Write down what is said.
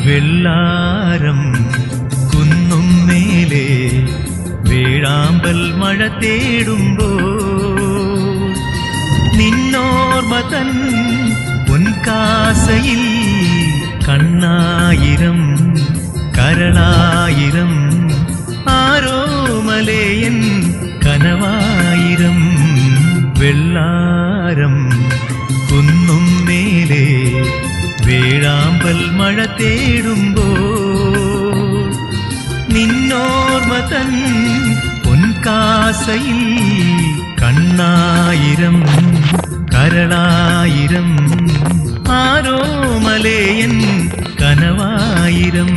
വെള്ളാരം കുന്നും മേലെ വേഴാമ്പൽ മഴ തേടുമ്പോ നിന്നോർമ്മ തൻ പൊൻകാസയിൽ കണ്ണായിരം കരളായിരം ആരോമലേയൻ കനവായിരം വെള്ളാരം കുന്നും മേലെ വേഴാമ്പൽ മഴ തേടുമ്പോ നിന്നോർമ്മ തൻ പൊൻകാസയിൽ കണ്ണായിരം കരളായിരം ആരോമലേയൻ കനവായിരം